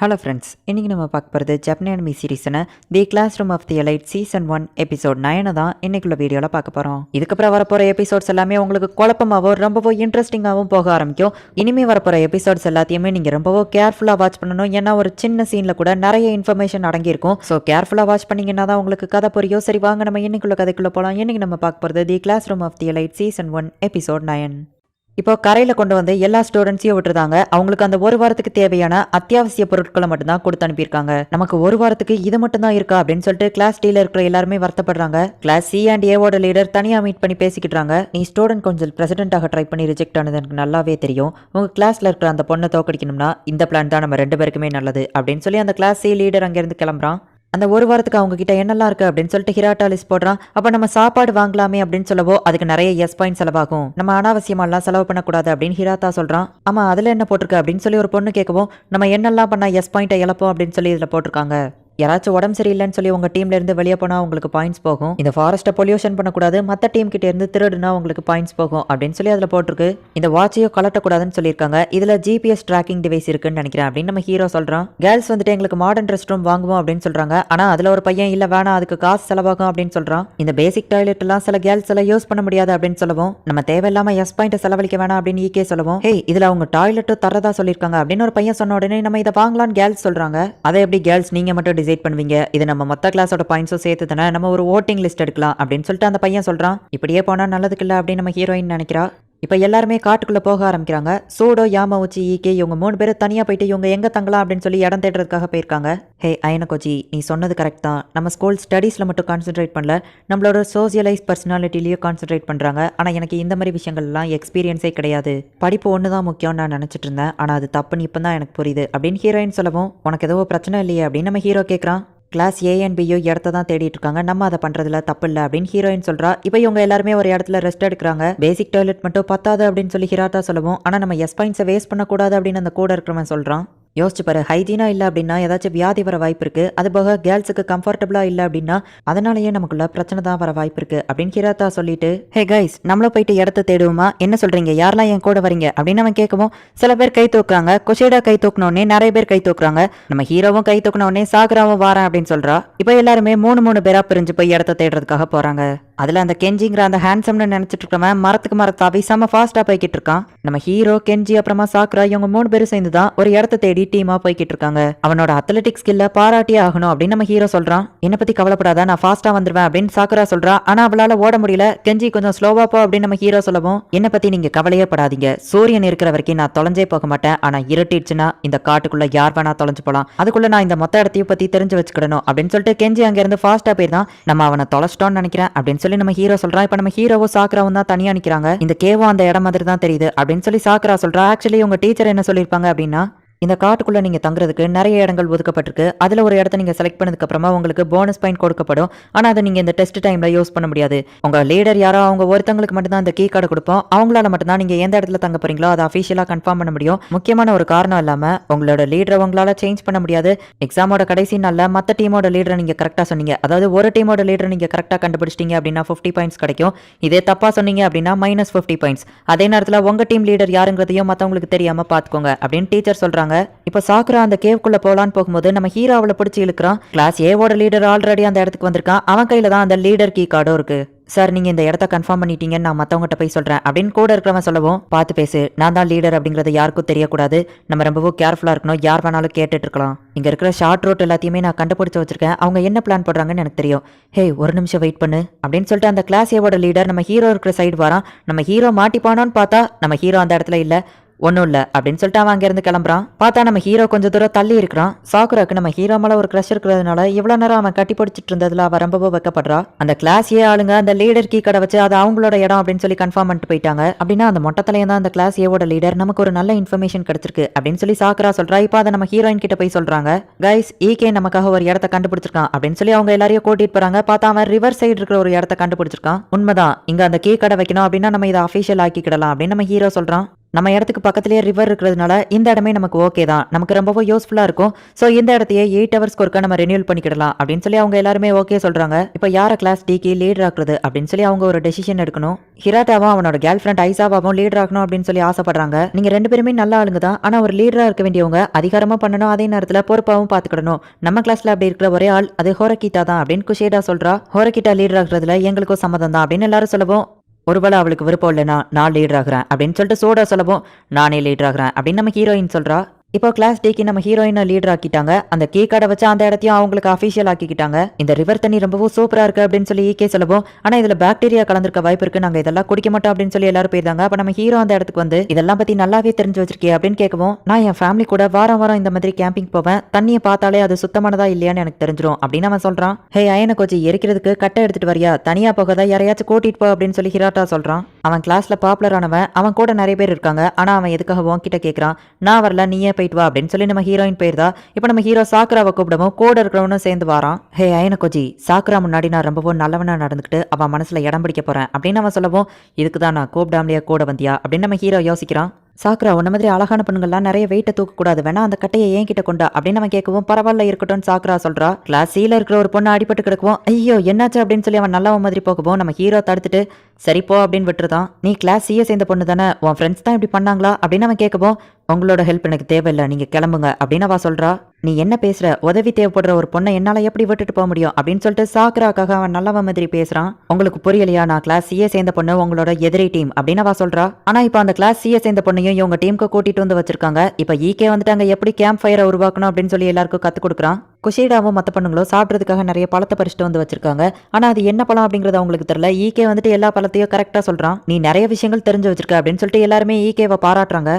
Hello friends, இன்றைக்கி நம்ம பார்க்க போகிறது ஜப்பனி அனிமி சீரீஸான the classroom of the elite season 1 episode 9 தான் இன்னைக்குள்ள வீடியோவில் பார்க்க போகிறோம். இதுக்கப்புறம் வரப்போகிற எபிசோட்ஸ் எல்லாமே உங்களுக்கு குழப்பமாகவும் ரொம்பவோ இன்ட்ரெஸ்டிங்காகவும் போக ஆரம்பிக்கும். இனிமேல் வரப்போகிற எபிசோட்ஸ் எல்லாத்தையுமே நீங்கள் ரொம்பவோ கேர்ஃபுல்லாக வாட்ச் பண்ணணும். ஏன்னா ஒரு சின்ன சீனில் கூட நிறைய இன்ஃபர்மேஷன் அடங்கியிருக்கும். ஸோ கேர்ஃபுல்லாக வாட்ச் பண்ணிங்கன்னா தான் உங்களுக்கு கதை புரியும். சரி வாங்க நம்ம இன்னைக்குள்ள கதைக்குள்ளே போகலாம். இன்றைக்கி நம்ம பார்க்க போகிறது the classroom of the elite season 1 episode 9. இப்போ கரையில் கொண்டு வந்து எல்லா ஸ்டூடெண்ட்ஸையும் விட்டுருந்தாங்க. அவங்களுக்கு அந்த ஒரு வாரத்துக்கு தேவையான அத்தியாவசிய பொருட்களை மட்டும்தான் கொடுத்து அனுப்பியிருக்காங்க. நமக்கு ஒரு வாரத்துக்கு இது மட்டும் தான் இருக்கா அப்படின்னு சொல்லிட்டு கிளாஸ் டீல இருக்கிற எல்லாருமே வருத்தப்படுறாங்க. கிளாஸ் சி அண்ட் ஏவோட லீடர் தனியாக மீட் பண்ணி பேசிக்கிட்டாங்க. நீ ஸ்டூடெண்ட் கொஞ்சம் பிரசிடென்ட்டாக ட்ரை பண்ணி ரிஜெக்ட் ஆனது எனக்கு நல்லாவே தெரியும். உங்க கிளாஸ்ல இருக்கிற அந்த பொண்ணை தோக்கடிக்கணும்னா இந்த பிளான் தான் நம்ம 2 பேருக்குமே நல்லது அப்படின்னு சொல்லி அந்த கிளாஸ் சி லீடர் அங்கேருந்து கிளம்புறான். அந்த ஒரு வாரத்துக்கு அவங்க கிட்ட என்னெல்லாம் இருக்கு அப்படின்னு சொல்லிட்டு ஹிராட்டா லிஸ்ட் போடுறான். அப்ப நம்ம சாப்பாடு வாங்கலாமே அப்படின்னு சொல்லவோ அதுக்கு நிறைய எஸ் பாயிண்ட் செலவாகும். நம்ம அனாவசியமாலாம் செலவு பண்ணக்கூடாது அப்படின்னு ஹிராத்தா சொல்றான். ஆமா அதுல என்ன போட்டிருக்கு அப்படின்னு சொல்லி ஒரு பொண்ணு கேட்கவும் நம்ம என்னெல்லாம் பண்ணா எஸ் பாயிண்ட்டை இழப்போம் அப்படின்னு சொல்லி இதுல போட்டிருக்காங்க. யாராச்சும் உடம்பு சரியில்லைன்னு சொல்லி உங்க டீம்ல இருந்து வெளியே போனா உங்களுக்கு பாயிண்ட்ஸ் போகும். இந்த ஃபாரஸ்ட்டை பொல்யூஷன் பண்ணக்கூடாது, மற்ற டீம் கிட்ட இருந்து திருடுனா உங்களுக்கு பாயிண்ட்ஸ் போகும் அப்படின்னு சொல்லி அதுல போட்டிருக்கு. இந்த வாட்சையும் கலட்டக்கூடாதுன்னு சொல்லியிருக்காங்க. இதுல ஜிபிஎஸ் ட்ராக்கிங் டிவைஸ் இருக்குன்னு நினைக்கிறேன் அப்படின்னு நம்ம ஹீரோ சொல்றான். கேர்ள்ஸ் வந்துட்டு எங்களுக்கு மாடர்ன் ரெஸ்ட் ரூம் வாங்குவோம் அப்படின்னு சொல்றாங்க. ஆனா அதுல ஒரு பையன் இல்ல வேணாம் அதுக்கு காசு செலவாகும் அப்படின்னு சொல்றான். இந்த பேசிக் டாய்லெட் எல்லாம் சில கேர்ள்ஸ் எல்லாம் யூஸ் பண்ண முடியாது அப்படின்னு சொல்லவும் நம்ம தேவையில்லாம எஸ் பாயிண்ட் செலவழிக்க வேணாம் அப்படின்னு ஈகே சொல்லவும் ஹே இதுல அவங்க டாய்லெட்டும் தரதா சொல்லியிருக்காங்க அப்படின்னு ஒரு பையன் சொன்ன உடனே நம்ம இதை வாங்கலான்னு கேர்ள்ஸ் சொல்றாங்க. அதை எப்படி கேர்ள்ஸ் நீங்க மட்டும் டிசைட் பண்ணுவீங்க, இது நம்ம மொத்த கிளாஸோட பாயிண்ட்ஸும் சேர்த்து தானே நம்ம ஒரு ஓட்டிங் லிஸ்ட் எடுக்கலாம் அப்படின்னு சொல்லிட்டு அந்த பையன் சொல்றான். இப்படியே போனா நல்லதுக்கு இல்லை அப்படின்னு நம்ம ஹீரோயின் நினைக்கிறா. இப்போ எல்லாருமே காட்டுக்குள்ளே போக ஆரம்பிக்கிறாங்க. சூடோ யாமாவுச்சி ஈகே இவங்க 3 பேர் தனியாக போயிட்டு இவங்க எங்கே தங்கலாம் அப்படின்னு சொல்லி இடம் தேடுறதுக்காக போயிருக்காங்க. ஹே ஐனகோஜி நீ சொன்னது கரெக்ட் தான். நம்ம ஸ்கூல் ஸ்டடீஸில் மட்டும் கான்சென்ட்ரேட் பண்ணல, நம்மளோட சோசியலைஸ் பர்சனாலிட்டிலையும் கான்சென்ட்ரேட் பண்ணுறாங்க. ஆனால் எனக்கு இந்த மாதிரி விஷயங்கள்லாம் எக்ஸ்பீரியன்ஸே கிடையாது. படிப்பு ஒன்று தான் முக்கியம் நான் நினச்சிட்டு இருந்தேன். ஆனால் அது தப்புன்னு இப்போ தான் எனக்கு புரியுது அப்படின்னு ஹீரோயின் சொல்லவும் உனக்கு ஏதோ பிரச்சனை இல்லையே அப்படின்னு நம்ம ஹீரோ கேட்குறான். கிளாஸ் ஏ அண்ட் பியோ இடத்த தான் தேடிட்டு இருக்காங்க, நம்ம அதை பண்றதுல தப்பு இல்லை அப்படின்னு ஹீரோயின் சொல்றா. இப்போ இவங்க எல்லாருமே ஒரு இடத்துல ரெஸ்ட் எடுக்கிறாங்க. பேசிக் டாய்லெட் மட்டும் பத்தாது அப்படின்னு சொல்லி ஹிராட்டா சொல்லவும் ஆனா நம்ம எஸ் பாயிண்ட்ஸை வேஸ்ட் பண்ணக்கூடாது அப்படின்னு அந்த கூட இருக்கிறவன் சொல்றான். யோசிச்சு பாரு, ஹைஜீனா இல்லை அப்படின்னா ஏதாச்சும் வியாதி வர வாய்ப்பு இருக்கு. அது போக கேர்ள்ஸுக்கு கம்ஃபர்டபுளா இல்லை அப்படின்னா அதனாலேயே நமக்குள்ள பிரச்சனை தான் வர வாய்ப்பு இருக்கு அப்படின்னு ஹிராத்தா சொல்லிட்டு ஹே கைஸ் நம்மள போயிட்டு இடத்த தேடுவோமா, என்ன சொல்றீங்க, யாரெல்லாம் என் கூட வரீங்க அப்படின்னு அவன் கேட்கவும் சில பேர் கை தூக்குறாங்க. குஷேடா கை தூக்கினோடனே நிறைய பேர் கை தூக்குறாங்க. நம்ம ஹீரோவும் கை தூக்கினோடனே சாகராவும் வாரேன் அப்படின்னு சொல்றா. இப்போ எல்லாருமே 3 பேரா பிரிஞ்சு போய் இடத்த தேடுறதுக்காக போறாங்க. அதுல அந்த கெஞ்சிங்கிற அந்த ஹேண்ட்ஸம்னு நினைச்சிட்டு இருக்கவன் மரத்துக்கு மரத்தாவி செம ஃபாஸ்டா போய்கிட்டு இருக்கான். நம்ம ஹீரோ கெஞ்சி அப்புறமா சாக்ரா இவங்க 3 பேரும் சேர்ந்து தான் ஒரு இடத்த தேடி டீமா போய்கிட்டு இருக்காங்க. அவனோட அத்லெட்டிக் ஸ்கில்ல பாராட்டியே ஆகணும் அப்படின்னு நம்ம ஹீரோ சொல்றான். என்ன பத்தி கவலைப்படாத, நான் ஃபாஸ்டா வந்துருவேன் அப்படின்னு சாக்ரா சொல்றா. ஆனா அவளால ஓட முடியல. கெஞ்சி கொஞ்சம் ஸ்லோவா போ அப்படின்னு நம்ம ஹீரோ சொல்லவும் என்ன பத்தி நீங்க கவலையே படாதீங்க, சூரியன் இருக்கிற வரைக்கும் நான் தொலைஞ்சே போக மாட்டேன். ஆனா இருட்டிடுச்சுன்னா இந்த காட்டுக்குள்ள யார் வேணா தொலைஞ்சு போலாம், அதுக்குள்ள நான் இந்த மொத்த இடத்தையும் பத்தி தெரிஞ்சு வச்சுக்கிடணும் அப்படின்னு சொல்லிட்டு கெஞ்சி அங்க இருந்து ஃபாஸ்டா போயிருந்தான். நம்ம அவனை தொலைச்சிட்டோம்னு நினைக்கிறேன் அப்படின்னு சொல்லி நம்ம ஹீரோ சொல்றான். இப்ப நம்ம ஹீரோவும் சாக்ராவும் தான் தனியா நிக்கிறாங்க. இந்த கேவும் அந்த இடம் மாதிரி தான் தெரியுது அப்படின்னு சொல்லி சாக்ரா சொல்றா. ஆக்சுவலி உங்க டீச்சர் என்ன சொல்லியிருப்பாங்க அப்படின்னா இந்த காட்டுக்குள்ள நீங்க தங்குறதுக்கு நிறைய இடங்கள் ஒதுக்கப்பட்டிருக்கு. அதுல ஒரு இடத்த நீங்க செலக்ட் பண்ணதுக்கு அப்புறமா உங்களுக்கு போனஸ் பாயிண்ட் கொடுக்கப்படும். ஆனா அதை நீங்க இந்த டெஸ்ட் டைம்ல யூஸ் பண்ண முடியாது. உங்க லீடர் யாரோ அவங்க ஒருத்தங்களுக்கு மட்டும் தான் அந்த கீ கார்டு கொடுப்போம். அவங்களால மட்டும் தான் நீங்க எந்த இடத்துல தங்க போறீங்களோ அதை அஃபிஷியலா கன்ஃபார்ம் பண்ண முடியும். முக்கியமான ஒரு காரணம் இல்லாம உங்களோட லீடரை உங்களால சேஞ்ச் பண்ண முடியாது. எக்ஸாமோட கடைசி நாள்ல மத்த டீமோட லீடரை நீங்க கரெக்டா சொன்னீங்க, அதாவது ஒரு டீமோட லீடரை நீங்க கரெக்டா கண்டுபிடிச்சிட்டீங்க அப்படின்னா 50 பாயிண்ட்ஸ் கிடைக்கும். இதே தப்பா சொன்னீங்க அப்படின்னா -50 பாயிண்ட்ஸ். அதே நேரத்துல உங்க டீம் லீடர் யாருங்கிறதையும் மத்தவங்களுக்கு தெரியாம பாத்துக்கோங்க அப்படின்னு டீச்சர் சொல்றாங்க. இப்ப சாக்ரா அந்த கேவ்க்குள்ள போலான்னு போகும்போது நம்ம ஹீரோ அவளை பிடிச்சி இழுக்கிறான். கிளாஸ் ஏவோட லீடர் ஆல்ரெடி அந்த இடத்துக்கு வந்திருக்கான். அவன் கையில தான் அந்த லீடர் கீ கார்டும் இருக்கு. சார் நீங்க இந்த இடத்த கன்ஃபார்ம் பண்ணிட்டீங்கன்னு நான் மத்தவங்ககிட்ட போய் சொல்றேன் அப்படின்னு கூட இருக்கிறவன் சொல்லவும் பார்த்து பேசு, நான் தான் லீடர் அப்படிங்கறது யாருக்கும் தெரியக்கூடாது, நம்ம ரொம்பவும் கேர்ஃபுல்லா இருக்கணும், யார் வேணாலும் கேட்டுட்டு இருக்கலாம். இங்க இருக்கிற ஷார்ட் ரூட் எல்லாத்தையுமே நான் கண்டுபிடிச்சு வச்சிருக்கேன், அவங்க என்ன பிளான் பண்றாங்கன்னு எனக்கு தெரியும். ஹே ஒரு நிமிஷம் வெயிட் பண்ணு அப்படின்னு சொல்லிட்டு அந்த கிளாஸ் ஏவோட லீடர் நம்ம ஹீரோ இருக்கிற சைடு வரான். நம்ம ஹீரோ மாட்டிப்பானோன்னு பார்த்தா நம்ம ஹீரோ அந்த இடத்துல இல்ல. ஒன்றும் இல்லை அப்படின்னு சொல்லிட்டு அவன் அங்கேருந்து கிளம்புறான். பார்த்தா நம்ம ஹீரோ கொஞ்சம் தூரம் தள்ளி இருக்கிறான். சாக்குராக்கு நம்ம ஹீரோ மேலே ஒரு க்ரஷ் இருக்கிறதுனால இவ்வளோ நேரம் அவன் கட்டி பிடிச்சிட்டு இருந்ததுல அவன் ரொம்பவும் வைக்கப்படுறா. அந்த கிளாஸ் ஏ ஆளுங்க அந்த லீடர் கீ கடை வச்சு அது அவங்களோட இடம் அப்படின்னு சொல்லி கன்ஃபார்ம் பண்ணிட்டு போயிட்டாங்க. அப்படின்னா அந்த மொட்டத்திலையும் தான் அந்த கிளாஸ் ஏவோட லீடர் நமக்கு ஒரு நல்ல இன்ஃபர்மேஷன் கிடைச்சிருக்கு அப்படின்னு சொல்லி சாக்குரா சொல்றா. இப்போ அதை நம்ம ஹீரோயின் கிட்ட போய் சொல்றாங்க. கைஸ் ஈகே நமக்காக ஒரு இடத்த கண்டுபிடிச்சிருக்கான் அப்படின்னு சொல்லி அவங்க எல்லாரையும் கூட்டிட்டு போறாங்க. பார்த்தா அவன் ரிவர் சைடு இருக்கிற ஒரு இடத்த கண்டுபிடிச்சிருக்கான். உண்மைதான், இங்க அந்த கீ கடை வைக்கணும் அப்படின்னா நம்ம இதை அஃபிஷியல் ஆக்கிக்கிடலாம் அப்படின்னு நம்ம ஹீரோ சொல்றான். நம்ம இடத்துக்கு பக்கத்துலேயே ரிவர் இருக்கிறதுனால இந்த இடமே நமக்கு ஓகே தான், நமக்கு ரொம்பவும் யூஸ்ஃபுல்லாக இருக்கும். ஸோ இந்த இடத்தையே 8 ஹவர்ஸ்க்கு ஒருக்கா நம்ம ரெனியூல் பண்ணிக்கிடலாம் அப்படின்னு சொல்லி அவங்க எல்லாருமே ஓகே சொல்கிறாங்க. இப்போ யாரை கிளாஸ் டிக்கு லீடர் ஆக்குறது அப்படின்னு சொல்லி அவங்க ஒரு டெசிஷன் எடுக்கணும். ஹிராட்டாவும் அவனோட கேர்ள் ஃப்ரெண்ட் ஐசாவாவும் லீடர் ஆகணும் அப்படின்னு சொல்லி ஆசைப்படுறாங்க. நீங்கள் 2 பேருமே நல்ல ஆளுங்க தான், ஆனால் ஒரு லீடராக இருக்க வேண்டியவங்க அதிகாரமாக பண்ணணும், அதே நேரத்தில் பொறுப்பாகவும் பார்த்துக்கிடணும். நம்ம கிளாஸில் அப்படி இருக்கிற ஒரே ஆள் அது ஹோரகிட்டா தான் அப்படின்னு குஷேடா சொல்கிறா. ஹோரகிட்டா லீடர் ஆகுறதுல எங்களுக்கும் சம்மதம் தான் அப்படின்னு எல்லாரும் சொல்லவும், ஒருவேளை அவளுக்கு விருப்பம் இல்லைனா நான் லீடர் ஆகுறேன் அப்படின்னு சொல்லிட்டு சோடா சொல்லவும், நானே லீடர் ஆகுறேன் அப்படின்னு நம்ம ஹீரோயின் சொல்றா. இப்போ கிளாஸ் டேக்கு நம்ம ஹீரோயினை லீடர் ஆக்கிட்டாங்க. அந்த கீ கார்டை வச்சு அந்த இடத்தையும் அவங்களுக்கு அஃபிஷியல் ஆக்கிக்கிட்டாங்க. இந்த ரிவர் தண்ணி ரொம்பவும் சூப்பரா இருக்கு அப்படின்னு சொல்லி ஈகே சொல்லவும், ஆனா இதுல பாக்டீரியா கலந்துருக்க வாய்ப்பு இருக்கு, நாங்க இதெல்லாம் குடிக்க மாட்டோம் அப்படின்னு சொல்லி எல்லாரும் போயிருந்தாங்க. அப்ப நம்ம ஹீரோ அந்த இடத்துக்கு வந்து இதெல்லாம் பத்தி நல்லாவே தெரிஞ்சு வச்சிருக்கே அப்படின்னு கேட்கவும், நான் என் ஃபேமிலி கூட வாரம் வாரம் இந்த மாதிரி கேம்பிங் போவேன், தண்ணியை பார்த்தாலே அது சுத்தமானதா இல்லையான்னு எனக்கு தெரிஞ்சிடும் அப்படின்னு அவன் சொல்றான். ஹே அயன கோச்சி, எரிக்கிறதுக்கு கட்டை எடுத்துட்டு வரியா, தனியா போகாத யாரையாச்சும் கூட்டிட்டு போ அப்படின்னு சொல்லி ஹிராட்டா சொல்றான். அவன் கிளாஸ்ல பாப்புலர் ஆனவன், அவன் கூட நிறைய பேர் இருக்காங்க, ஆனா அவன் எதுக்காக உன்கிட்ட கேட்கறான், நான் வரல நீயே போயிட்டு வா அப்படின்னு சொல்லி நம்ம ஹீரோயின் போயிருந்தா. இப்போ நம்ம ஹீரோ சாக்குராவை கூப்பிடவும் கூட இருக்கிறவனும் சேர்ந்து வாரான். ஹே அயன கோச்சி, சாக்குரா முன்னாடி நான் ரொம்பவும் நல்லவனா நடந்துக்கிட்டு அவன் மனசுல இடம் பிடிக்க போறேன் அப்படின்னு அவன் சொல்லவும், இதுக்கு தான் நான் கூப்பிடாமலையா கூட வந்தியா அப்படின்னு நம்ம ஹீரோ யோசிக்கிறான். சாக்குரா, உன்ன மாதிரி அழகான பெண்கள்லாம் நிறைய வெயிட்டை தூக்கக்கூடாது, வேணா அந்த கட்டையை ஏன் கிட்ட கொண்டா அப்படின்னு அவன் கேட்கவும், பரவாயில்ல இருக்கட்டும் சாக்குரா சொல்றா. கிளாஸ் சீல இருக்கிற ஒரு பொண்ணு அடிபட்டு கிடக்கும். ஐயோ என்னாச்சு அப்படின்னு சொல்லி அவன் நல்லவன் மாதிரி போகவும் நம்ம ஹீரோ தடுத்துட்டு சரிப்போ அப்படின்னு விட்டுருதான். நீ கிளாஸ் சிஏ சேர்ந்த பொண்ணு தானே, உன் ஃப்ரெண்ட்ஸ் தான் இப்படி பண்ணாங்களா அப்படின்னு அவன் கேட்கவும், உங்களோட ஹெல்ப் எனக்கு தேவையில்லை, நீங்க கிளம்புங்க அப்படின்னு அவ சொல்றா. நீ என்ன பேசுற, உதவி தேவைப்படுற ஒரு பொண்ணை என்னால எப்படி விட்டுட்டு போக முடியும் அப்படின்னு சொல்லிட்டு சாக்குராக்காக அவன் நல்லவன் மாதிரி பேசுறான். உங்களுக்கு புரியலையா, நான் கிளாஸ் சிஏ சேர்ந்த பொண்ணு உங்களோட எதிரி டீம் அப்படின்னு அவ சொல்றா. ஆனா இப்ப அந்த கிளாஸ் சிஏ சேர்ந்த பொண்ணையும் இவங்க டீமுக்கு கூட்டிட்டு வந்து வச்சிருக்காங்க. இப்ப ஈகே வந்துட்டாங்க, எப்படி கேம்ப் ஃபயரை உருவாக்கணும் அப்படின்னு சொல்லி எல்லாருக்கும் கத்து கொடுக்குறான். குஷேடாவும் மற்ற பொண்ணுங்களும் சாப்பிட்றதுக்காக நிறைய பழத்தை பறிச்சுட்டு வந்து வச்சிருக்காங்க. ஆனா அது என்ன பழம் அப்படிங்கறது அவங்களுக்கு தெரியல. ஈகே வந்துட்டு எல்லா பழத்தையும் கரெக்டா சொல்றான். நீ நிறைய விஷயங்கள் தெரிஞ்சு வச்சிருக்க அப்படின்னு சொல்லிட்டு எல்லாருமே ஈகேவை பாராட்டுறாங்க.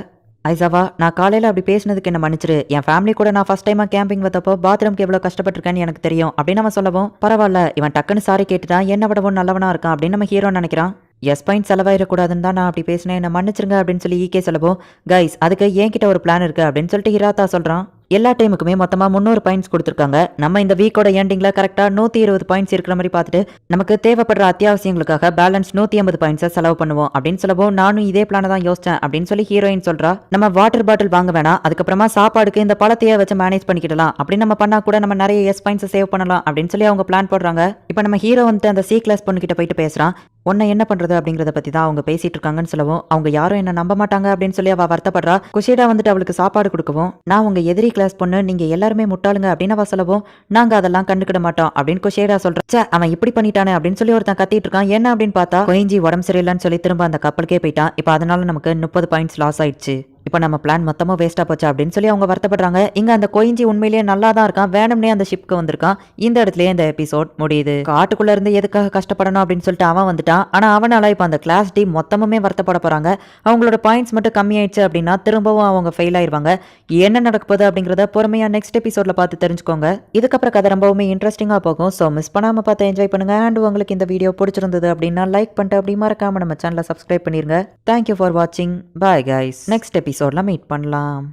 ஐசாவா, நான் காலையில் அப்படி பேசினதுக்கு என்ன மன்னிச்சிரு, என் ஃபேமிலி கூட நான் ஃபர்ஸ்ட் டைமாக கேம்பிங் வந்தப்போ பாத்ரூம்க்கு எவ்வளோ கஷ்டப்பட்டிருக்கேன்னு எனக்கு தெரியும் அப்படின்னு நம்ம சொல்லவும், பரவாயில்ல இவன் டக்குன்னு சாரி கேட்டுட்டான், என்ன விடவும் நல்லவனா இருக்கான் அப்படின்னு நம்ம ஹீரோ நினைக்கிறான். எஸ் பாயிண்ட் செலவாயிடக்கூடாதுன்னு தான் நான் அப்படி பேசினேன், என்ன மன்னிச்சிருங்க அப்படின்னு சொல்லி ஈகே சொல்லவும், கைஸ் அதுக்கு என்கிட்ட ஒரு பிளான் இருக்கு அப்படின்னு சொல்லிட்டு ஹிராத்தா சொல்றான். எல்லா டைமுக்குமே மொத்தமா 300 பாயிண்ட்ஸ் கொடுத்துருக்காங்க. நம்ம இந்த வீக்கோட எண்டிங்ல கரெக்டா 120 பாயிண்ட்ஸ் இருக்கிற மாதிரி பார்த்துட்டு நமக்கு தேவைப்படுற அத்தியாவசியங்களுக்காக பேலன்ஸ் 150 பாயிண்ட்ஸை செலவு பண்ணுவோம் அப்படின்னு சொல்லவும், நானும் இதே பிளான தான் யோசிச்சேன் அப்படின்னு சொல்லி ஹீரோயின் சொல்றா. நம்ம வாட்டர் பாட்டில் வாங்க வேணாம், அதுக்கப்புறமா சாப்பாடுக்கு இந்த பழத்தையே வச்சு மேனேஜ் பண்ணிக்கிடலாம், அப்படின்னு நம்ம பண்ணா கூட நம்ம நிறைய எஸ் பாயிண்ட்ஸை சேவ் பண்ணலாம் அப்படின்னு சொல்லி அவங்க பிளான் போடுறாங்க. இப்போ நம்ம ஹீரோ வந்துட்டு அந்த சி கிளாஸ் பொண்ணுகிட்ட போயிட்டு பேசுறான். உன்னை என்ன பண்றது அப்படிங்கறத பத்தி தான் அவங்க பேசிட்டு இருக்காங்கன்னு சொல்லவும், அவங்க யாரும் என்ன நம்ப மாட்டாங்க அப்படின்னு சொல்லி அவ வருத்தப்படுறா. குஷேடா வந்துட்டு அவளுக்கு சாப்பாடு கொடுக்கவும், நான் உங்க எதிரி கிளாஸ் பொண்ணு, நீங்க எல்லாருமே முட்டாளுங்க அப்படின்னு அவ சொல்லவும், நாங்க அதெல்லாம் கண்டுக்கிட மாட்டோம் அப்படின்னு குஷேடா சொல்றா. அவன் இப்படி பண்ணிட்டானே அப்படின்னு சொல்லி ஒருத்தன் கத்திட்டு இருக்கான். என்ன அப்படின்னு பார்த்தா கொயிஞ்சி உடம்பு சரியில்லைன்னு சொல்லி திரும்ப அந்த கப்பலுக்கே போயிட்டான். இப்போ அதனால நமக்கு 30 பாயிண்ட்ஸ் லாஸ் ஆயிடுச்சு. இப்போ நம்ம பிளான் மொத்தமாக வேஸ்ட்டாக போச்சு அப்படின்னு சொல்லி அவங்க வருத்தப்படுறாங்க. இங்கே அந்த கொயிஞ்சி உண்மையிலேயே நல்லா தான் இருக்கான், வேணும்னே அந்த ஷிப்க்கு வந்திருக்கான். இந்த இடத்துலயே இந்த எபிசோட் முடியுது. காட்டுக்குள்ள இருந்து எதுக்காக கஷ்டப்படணும் அப்படின்னு சொல்லிட்டு அவன் வந்துட்டான். ஆனால் அவனால இப்போ அந்த கிளாஸ் டீம் மொத்தமுமே வருத்தப்பட போறாங்க. அவங்களோட பாயிண்ட்ஸ் மட்டும் கம்மியாயிடுச்சு அப்படின்னா திரும்பவும் அவங்க ஃபெயில் ஆயிருவாங்க. என்ன நடக்க போகுது அப்படிங்கிறத பொறுமையா நெக்ஸ்ட் எபிசோட்ல பார்த்து தெரிஞ்சுக்கோங்க. இதுக்கப்புறம் கதை ரொம்பவுமே இன்ட்ரெஸ்டிங்காக போகும். ஸோ மிஸ் பண்ணாம பார்த்து என்ஜாய் பண்ணுங்க. அண்ட் உங்களுக்கு இந்த வீடியோ பிடிச்சிருந்தது அப்படின்னா லைக் பண்ணிட்டு அப்படி மறக்காம நம்ம சேனலை சப்ஸ்கிரைப் பண்ணிருங்க. தேங்க்யூ ஃபார் வாட்சிங். Bye guys. நெக்ஸ்ட் எபிசோட்ல மீட் பண்ணலாம்.